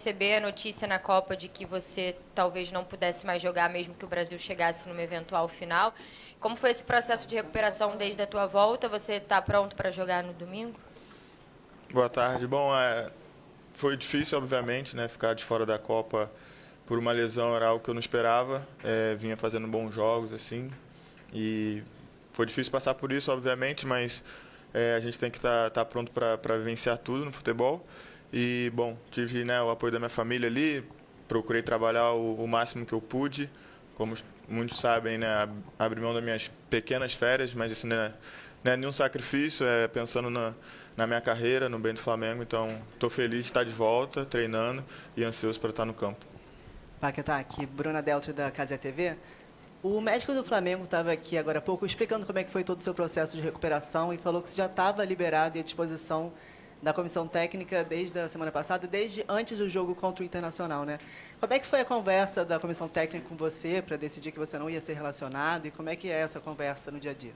receber a notícia na Copa de que você talvez não pudesse mais jogar, mesmo que o Brasil chegasse numa eventual final. Como foi esse processo de recuperação desde a tua volta? Você está pronto para jogar no domingo? Boa tarde. Bom, foi difícil, obviamente, né, ficar de fora da Copa por uma lesão, era algo que eu não esperava. Vinha fazendo bons jogos, assim, e foi difícil passar por isso, obviamente, mas a gente tem que estar pronto para vivenciar tudo no futebol. E, bom, tive, né, o apoio da minha família ali, procurei trabalhar o máximo que eu pude. Como muitos sabem, né, abri mão das minhas pequenas férias, mas isso não é nenhum sacrifício, é pensando na minha carreira, no bem do Flamengo. Então, estou feliz de estar de volta, treinando e ansioso para estar no campo. Paquetá, aqui, Bruna Deltro da Casé TV. O médico do Flamengo estava aqui agora há pouco explicando como é que foi todo o seu processo de recuperação e falou que você já estava liberado e à disposição da comissão técnica desde a semana passada, desde antes do jogo contra o Internacional, né? Como é que foi a conversa da comissão técnica com você para decidir que você não ia ser relacionado e como é que é essa conversa no dia a dia?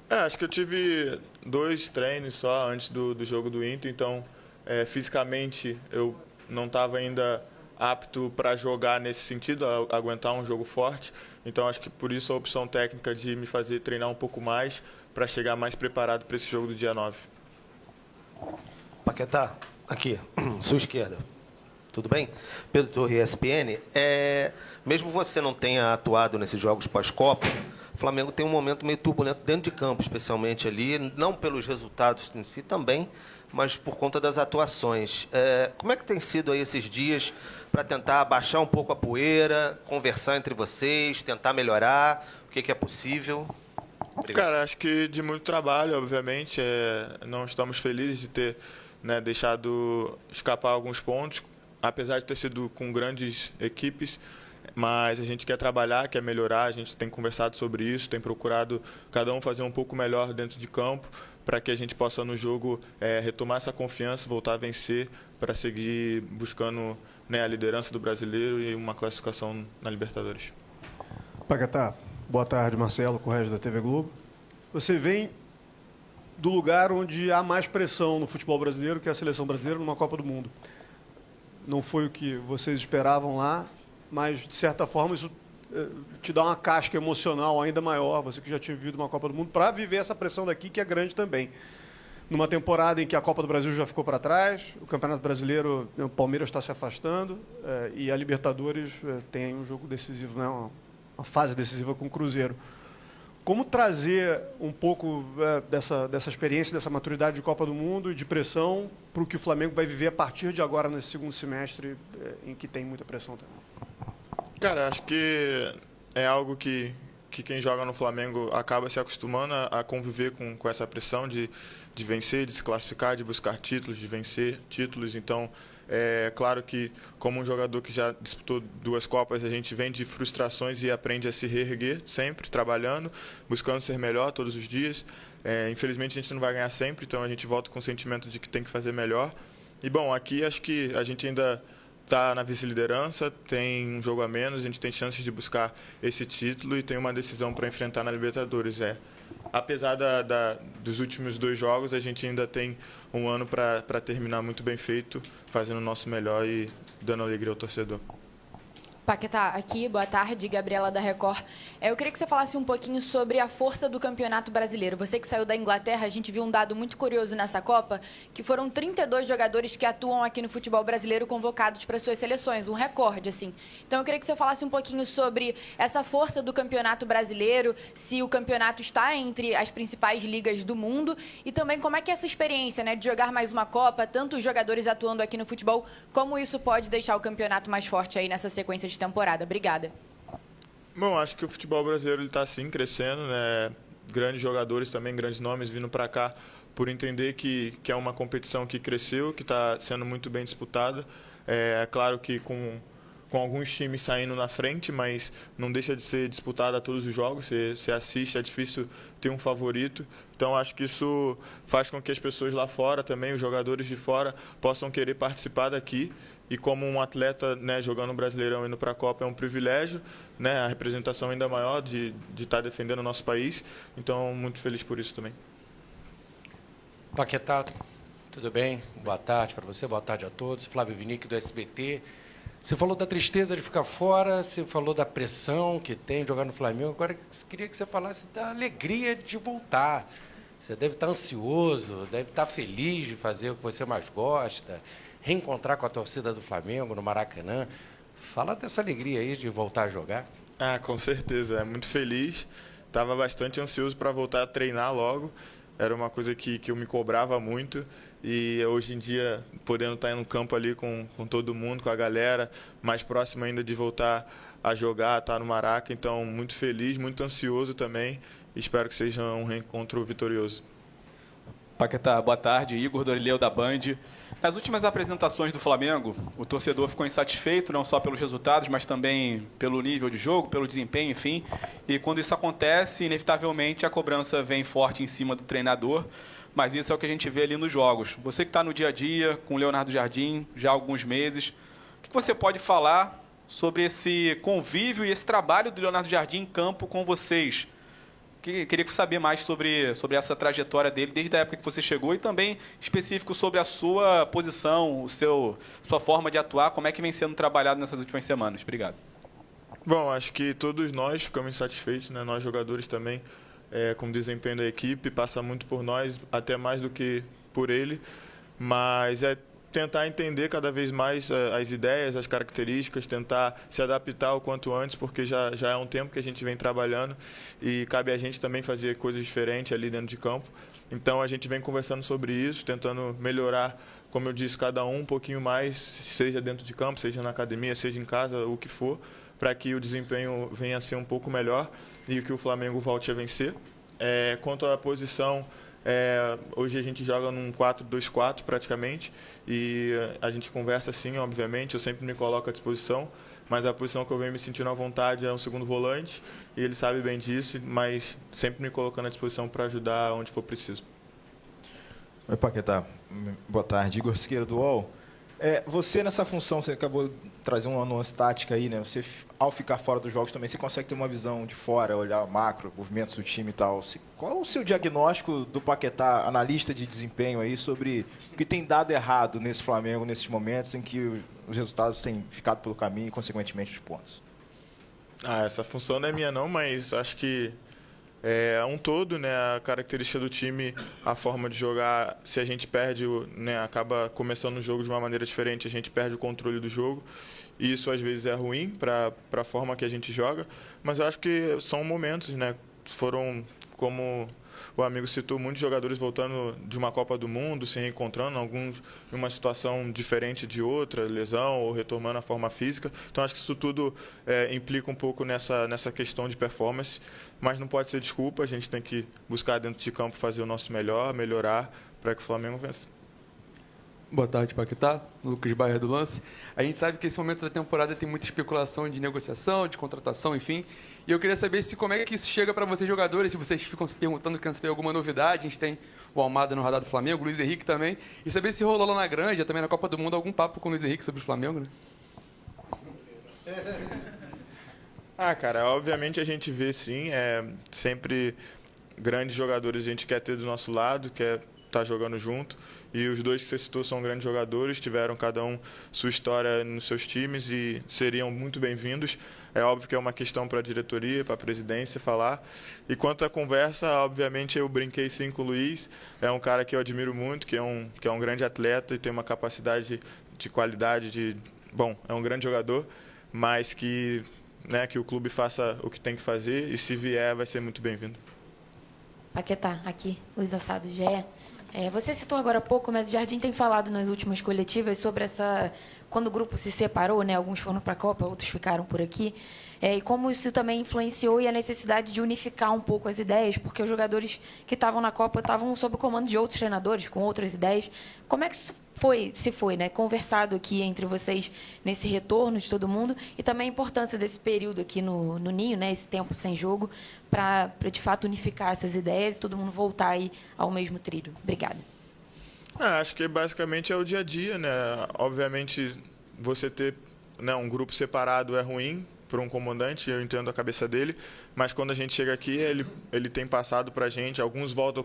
Acho que eu tive 2 treinos só antes do jogo do Inter, então fisicamente eu não estava ainda apto para jogar nesse sentido, aguentar um jogo forte. Então acho que por isso a opção técnica de me fazer treinar um pouco mais para chegar mais preparado para esse jogo do dia 9. Paquetá, aqui, sua esquerda. Tudo bem? Pedro Torre, ESPN. Mesmo você não tenha atuado nesses jogos pós-Copa, o Flamengo tem um momento meio turbulento dentro de campo, especialmente ali, não pelos resultados em si também, mas por conta das atuações. Como é que tem sido aí esses dias para tentar baixar um pouco a poeira, conversar entre vocês, tentar melhorar? O que é possível? Obrigado. Cara, acho que de muito trabalho, obviamente. Não estamos felizes de ter, né, deixado escapar alguns pontos, apesar de ter sido com grandes equipes, mas a gente quer trabalhar, quer melhorar, a gente tem conversado sobre isso, tem procurado cada um fazer um pouco melhor dentro de campo, para que a gente possa no jogo retomar essa confiança, voltar a vencer, para seguir buscando, né, a liderança do brasileiro e uma classificação na Libertadores. Paquetá, boa tarde, Marcelo Correia da TV Globo. Você vem do lugar onde há mais pressão no futebol brasileiro, que é a seleção brasileira numa Copa do Mundo. Não foi o que vocês esperavam lá, mas, de certa forma, isso te dá uma casca emocional ainda maior, você que já tinha vivido uma Copa do Mundo, para viver essa pressão daqui, que é grande também. Numa temporada em que a Copa do Brasil já ficou para trás, o Campeonato Brasileiro, o Palmeiras está se afastando, e a Libertadores tem um jogo decisivo, né, uma fase decisiva com o Cruzeiro. Como trazer um pouco dessa experiência, dessa maturidade de Copa do Mundo e de pressão para o que o Flamengo vai viver a partir de agora, nesse segundo semestre, em que tem muita pressão também? Cara, acho que é algo que quem joga no Flamengo acaba se acostumando a conviver com essa pressão de vencer, de se classificar, de buscar títulos, de vencer títulos. Então, é claro que, como um jogador que já disputou 2 Copas, a gente vem de frustrações e aprende a se reerguer sempre, trabalhando, buscando ser melhor todos os dias. Infelizmente, a gente não vai ganhar sempre, então a gente volta com o sentimento de que tem que fazer melhor. E, bom, aqui acho que a gente ainda está na vice-liderança, tem um jogo a menos, a gente tem chances de buscar esse título e tem uma decisão para enfrentar na Libertadores. Apesar dos últimos 2 jogos, a gente ainda tem um ano para terminar muito bem feito, fazendo o nosso melhor e dando alegria ao torcedor. Paquetá, aqui, boa tarde, Gabriela da Record. Eu queria que você falasse um pouquinho sobre a força do Campeonato Brasileiro. Você que saiu da Inglaterra, a gente viu um dado muito curioso nessa Copa, que foram 32 jogadores que atuam aqui no futebol brasileiro convocados para suas seleções, um recorde, assim. Então eu queria que você falasse um pouquinho sobre essa força do Campeonato Brasileiro, se o campeonato está entre as principais ligas do mundo e também como é que é essa experiência, né, de jogar mais uma Copa, tantos jogadores atuando aqui no futebol, como isso pode deixar o campeonato mais forte aí nessa sequência de temporada. Obrigada. Bom, acho que o futebol brasileiro está sim crescendo, né? Grandes jogadores também, grandes nomes vindo para cá por entender que é uma competição que cresceu, que está sendo muito bem disputada. É claro que com alguns times saindo na frente, mas não deixa de ser disputada a todos os jogos. Você assiste, é difícil ter um favorito. Então, acho que isso faz com que as pessoas lá fora também, os jogadores de fora, possam querer participar daqui. E como um atleta, né, jogando no Brasileirão e indo para a Copa é um privilégio, né, a representação ainda maior de estar defendendo o nosso país. Então, muito feliz por isso também. Paquetá, Tudo bem? Boa tarde para você, boa tarde a todos. Flávio Vinick, do SBT. Você falou da tristeza de ficar fora, você falou da pressão que tem de jogar no Flamengo. Agora, queria que você falasse da alegria de voltar. Você deve estar ansioso, deve estar feliz de fazer o que você mais gosta, reencontrar com a torcida do Flamengo no Maracanã. Fala dessa alegria aí de voltar a jogar. Ah, com certeza. É muito feliz. Estava bastante ansioso para voltar a treinar logo. Era uma coisa que eu me cobrava muito. E hoje em dia, podendo estar no campo ali com todo mundo, com a galera, mais próximo ainda de voltar a jogar, estar no Maraca. Então, muito feliz, muito ansioso também. Espero que seja um reencontro vitorioso. Paquetá, boa tarde. Igor Dorileu, da Band. Nas últimas apresentações do Flamengo, o torcedor ficou insatisfeito, não só pelos resultados, mas também pelo nível de jogo, pelo desempenho, enfim. E quando isso acontece, inevitavelmente a cobrança vem forte em cima do treinador. Mas isso é o que a gente vê ali nos jogos. Você que está no dia a dia com o Leonardo Jardim já há alguns meses, o que você pode falar sobre esse convívio e esse trabalho do Leonardo Jardim em campo com vocês? Queria saber mais sobre essa trajetória dele, desde a época que você chegou, e também específico sobre a sua posição, sua forma de atuar, como é que vem sendo trabalhado nessas últimas semanas. Obrigado. Bom, acho que todos nós ficamos insatisfeitos, né? Nós jogadores também, com o desempenho da equipe, passa muito por nós, até mais do que por ele, mas é tentar entender cada vez mais as ideias, as características, tentar se adaptar o quanto antes, porque já é um tempo que a gente vem trabalhando e cabe a gente também fazer coisas diferentes ali dentro de campo. Então a gente vem conversando sobre isso, tentando melhorar, como eu disse, cada um pouquinho mais, seja dentro de campo, seja na academia, seja em casa, o que for, para que o desempenho venha a ser um pouco melhor e que o Flamengo volte a vencer. Quanto à posição, hoje a gente joga num 4-2-4 praticamente e a gente conversa sim, obviamente, eu sempre me coloco à disposição, mas a posição que eu venho me sentindo à vontade é um segundo volante e ele sabe bem disso, mas sempre me colocando à disposição para ajudar onde for preciso. Oi, Paquetá. Boa tarde. Igor Siqueira, do UOL. Você, nessa função, você acabou de trazer uma nuance tática aí, né? Você, ao ficar fora dos jogos também, você consegue ter uma visão de fora, olhar macro, movimentos do time e tal. Qual é o seu diagnóstico do Paquetá, analista de desempenho aí, sobre o que tem dado errado nesse Flamengo, nesses momentos em que os resultados têm ficado pelo caminho e, consequentemente, os pontos? Essa função não é minha não, mas acho que é um todo, né? A característica do time, a forma de jogar, se a gente perde, né, acaba começando o jogo de uma maneira diferente, a gente perde o controle do jogo. E isso às vezes é ruim para a forma que a gente joga, mas eu acho que são momentos, né? Foram, como o amigo citou, muitos jogadores voltando de uma Copa do Mundo, se reencontrando, alguns em uma situação diferente de outra, lesão ou retomando a forma física. Então acho que isso tudo implica um pouco nessa questão de performance, mas não pode ser desculpa, a gente tem que buscar dentro de campo fazer o nosso melhor, melhorar para que o Flamengo vença. Boa tarde, Paquetá. Lucas Baia do Lance. A gente sabe que esse momento da temporada tem muita especulação de negociação, de contratação, enfim. E eu queria saber como é que isso chega para vocês, jogadores, se vocês ficam se perguntando querendo saber alguma novidade. A gente tem o Almada no radar do Flamengo, o Luiz Henrique também. E saber se rolou lá na Granja, também na Copa do Mundo, algum papo com o Luiz Henrique sobre o Flamengo, né? Cara, obviamente a gente vê sim, sempre grandes jogadores a gente quer ter do nosso lado, quer estar jogando junto. E os dois que você citou são grandes jogadores, tiveram cada um sua história nos seus times e seriam muito bem-vindos. É óbvio que é uma questão para a diretoria, para a presidência falar. E quanto à conversa, obviamente eu brinquei sim com o Luiz. É um cara que eu admiro muito, que é um grande atleta e tem uma capacidade de qualidade, é um grande jogador, mas que o clube faça o que tem que fazer e se vier vai ser muito bem-vindo. Paquetá, aqui, Luiz Assado, GE. Você citou agora há pouco, mas o Jardim tem falado nas últimas coletivas sobre quando o grupo se separou, né? Alguns foram para a Copa, outros ficaram por aqui. E como isso também influenciou e a necessidade de unificar um pouco as ideias, porque os jogadores que estavam na Copa estavam sob o comando de outros treinadores, com outras ideias. Como é que isso foi, né, conversado aqui entre vocês nesse retorno de todo mundo e também a importância desse período aqui no Ninho, né, esse tempo sem jogo, para de fato unificar essas ideias e todo mundo voltar aí ao mesmo trilho? Obrigada. Acho que basicamente é o dia a dia, né? Obviamente você ter um grupo separado é ruim, por um comandante, eu entendo a cabeça dele, mas quando a gente chega aqui, ele tem passado para a gente, alguns voltam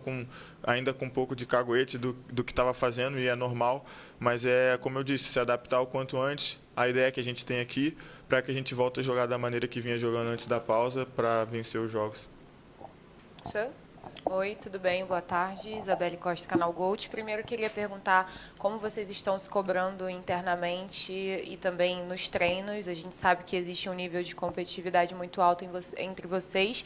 ainda com um pouco de caguete do que estava fazendo, e é normal, mas é, como eu disse, se adaptar o quanto antes, a ideia que a gente tem aqui, para que a gente volte a jogar da maneira que vinha jogando antes da pausa, para vencer os jogos. Oi, tudo bem? Boa tarde. Isabelle Costa, Canal Gold. Primeiro, queria perguntar como vocês estão se cobrando internamente e também nos treinos. A gente sabe que existe um nível de competitividade muito alto entre vocês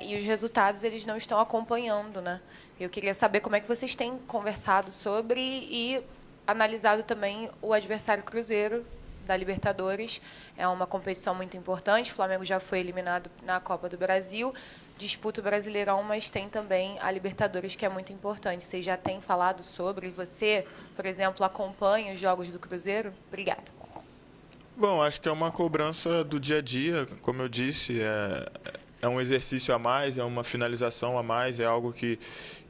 e os resultados eles não estão acompanhando, né? Eu queria saber como é que vocês têm conversado sobre e analisado também o adversário Cruzeiro da Libertadores. É uma competição muito importante. O Flamengo já foi eliminado na Copa do Brasil. Disputa o Brasileirão, mas tem também a Libertadores, que é muito importante. Vocês já têm falado sobre? Você, por exemplo, acompanha os jogos do Cruzeiro? Obrigada. Bom, acho que é uma cobrança do dia a dia, como eu disse, é um exercício a mais, é uma finalização a mais, é algo que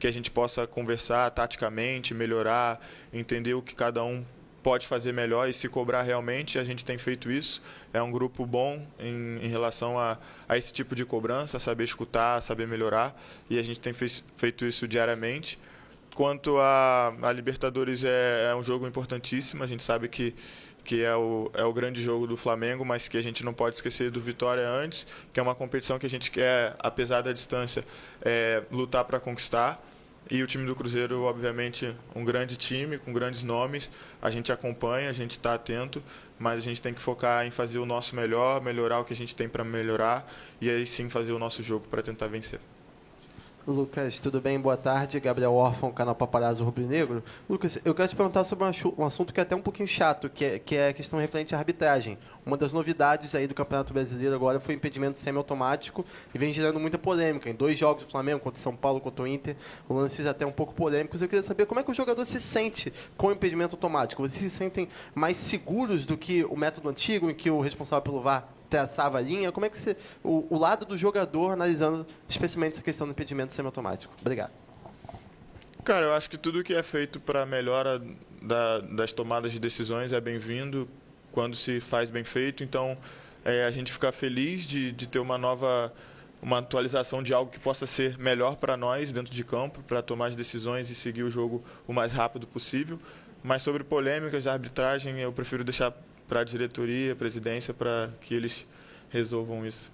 a gente possa conversar taticamente, melhorar, entender o que cada um pode fazer melhor e se cobrar realmente. A gente tem feito isso. É um grupo bom em relação a esse tipo de cobrança, saber escutar, saber melhorar, e a gente tem feito isso diariamente. Quanto a Libertadores, é um jogo importantíssimo. A gente sabe que é o grande jogo do Flamengo, mas que a gente não pode esquecer do Vitória antes, que é uma competição que a gente quer, apesar da distância, lutar para conquistar. E o time do Cruzeiro, obviamente, um grande time, com grandes nomes. A gente acompanha, a gente está atento, mas a gente tem que focar em fazer o nosso melhor, melhorar o que a gente tem para melhorar e aí sim fazer o nosso jogo para tentar vencer. Lucas, tudo bem? Boa tarde. Gabriel Órfão, canal Paparazzo Rubro-Negro. Lucas, eu quero te perguntar sobre um assunto que é até um pouquinho chato, que é a questão referente à arbitragem. Uma das novidades aí do Campeonato Brasileiro agora foi o impedimento semiautomático e vem gerando muita polêmica. Em 2 jogos do Flamengo, contra o São Paulo, contra o Inter, lances até um pouco polêmicos. Eu queria saber como é que o jogador se sente com o impedimento automático. Vocês se sentem mais seguros do que o método antigo, em que o responsável pelo VAR traçava a linha? Como é que o lado do jogador analisando especialmente essa questão do impedimento semiautomático? Obrigado. Cara, eu acho que tudo que é feito para melhora das tomadas de decisões é bem-vindo quando se faz bem feito. Então, a gente fica feliz de ter uma atualização de algo que possa ser melhor para nós dentro de campo, para tomar as decisões e seguir o jogo o mais rápido possível. Mas sobre polêmicas de arbitragem, eu prefiro deixar para a diretoria, a presidência, para que eles resolvam isso.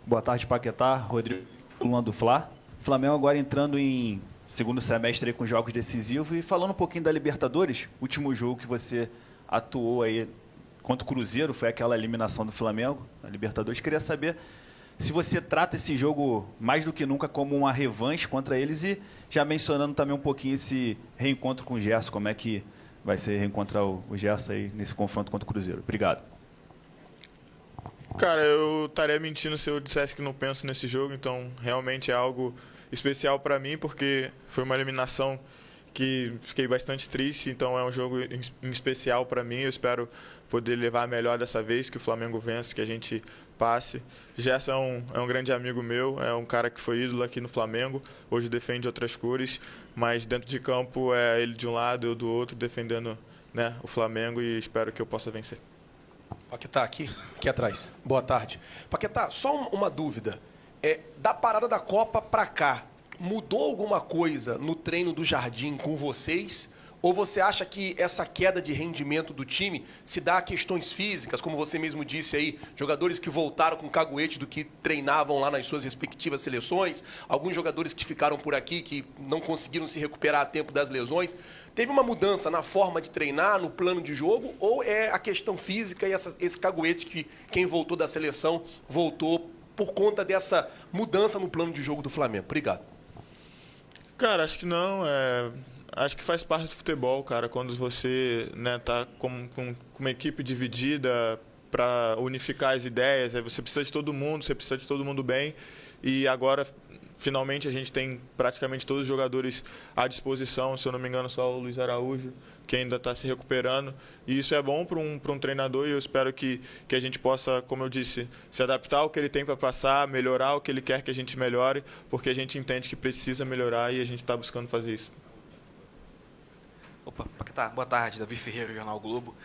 Boa tarde, Paquetá. Rodrigo Luan do Fla. Flamengo agora entrando em segundo semestre com jogos decisivos. E falando um pouquinho da Libertadores, último jogo que você atuou aí contra o Cruzeiro foi aquela eliminação do Flamengo na Libertadores. Queria saber se você trata esse jogo mais do que nunca como uma revanche contra eles e já mencionando também um pouquinho esse reencontro com o Gerson, como é que vai ser reencontrar o Gerson aí nesse confronto contra o Cruzeiro. Obrigado. Cara, eu estaria mentindo se eu dissesse que não penso nesse jogo, então realmente é algo especial para mim, porque foi uma eliminação que fiquei bastante triste, então é um jogo em especial para mim. Eu espero poder levar melhor dessa vez, que o Flamengo vença, que a gente passe. Gerson é um grande amigo meu, é um cara que foi ídolo aqui no Flamengo, hoje defende outras cores, mas dentro de campo é ele de um lado, eu do outro, defendendo, né, o Flamengo, e espero que eu possa vencer. Paquetá, aqui atrás. Boa tarde. Paquetá, só uma dúvida. Da parada da Copa para cá, mudou alguma coisa no treino do Jardim com vocês? Ou você acha que essa queda de rendimento do time se dá a questões físicas, como você mesmo disse aí, jogadores que voltaram com caguete do que treinavam lá nas suas respectivas seleções, alguns jogadores que ficaram por aqui que não conseguiram se recuperar a tempo das lesões. Teve uma mudança na forma de treinar, no plano de jogo, ou é a questão física e esse caguete que quem voltou da seleção voltou por conta dessa mudança no plano de jogo do Flamengo? Obrigado. Cara, acho que não. Acho que faz parte do futebol, cara. Quando você, né, tá com uma equipe dividida para unificar as ideias, aí você precisa de todo mundo, você precisa de todo mundo bem. E agora, finalmente, a gente tem praticamente todos os jogadores à disposição. Se eu não me engano, só o Luiz Araújo, que ainda está se recuperando. E isso é bom para um treinador, e eu espero que a gente possa, como eu disse, se adaptar ao que ele tem para passar, melhorar o que ele quer que a gente melhore, porque a gente entende que precisa melhorar e a gente está buscando fazer isso. Opa, Paquetá, boa tarde, Davi Ferreira, Jornal O Globo.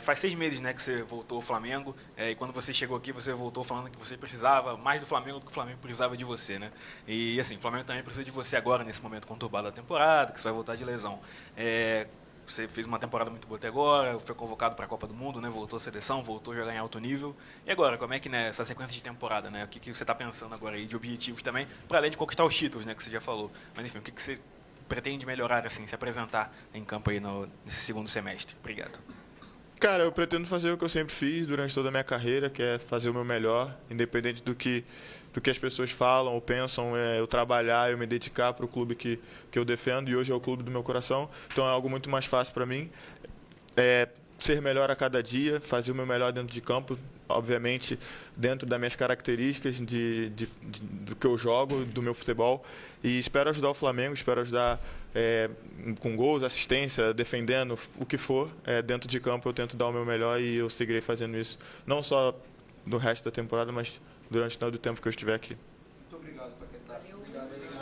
Faz 6 meses, né, que você voltou ao Flamengo, e quando você chegou aqui, você voltou falando que você precisava mais do Flamengo do que o Flamengo precisava de você, né? E assim, o Flamengo também precisa de você agora, nesse momento conturbado da temporada, que você vai voltar de lesão. Você fez uma temporada muito boa até agora, foi convocado para a Copa do Mundo, né? Voltou à seleção, voltou a jogar em alto nível. E agora, como é que, né, essa sequência de temporada, né? O que você está pensando agora aí de objetivos também, para além de conquistar os títulos, né, que você já falou. Mas enfim, o que você pretende melhorar, assim, se apresentar em campo aí nesse segundo semestre? Obrigado. Cara, eu pretendo fazer o que eu sempre fiz durante toda a minha carreira, que é fazer o meu melhor, independente do que as pessoas falam ou pensam, eu trabalhar, eu me dedicar para o clube que eu defendo, e hoje é o clube do meu coração, então é algo muito mais fácil para mim. Ser melhor a cada dia, fazer o meu melhor dentro de campo, obviamente dentro das minhas características do que eu jogo, do meu futebol, e espero ajudar o Flamengo, espero ajudar com gols, assistência, defendendo, o que for, dentro de campo eu tento dar o meu melhor e eu seguirei fazendo isso, não só no resto da temporada, mas durante todo o tempo que eu estiver aqui.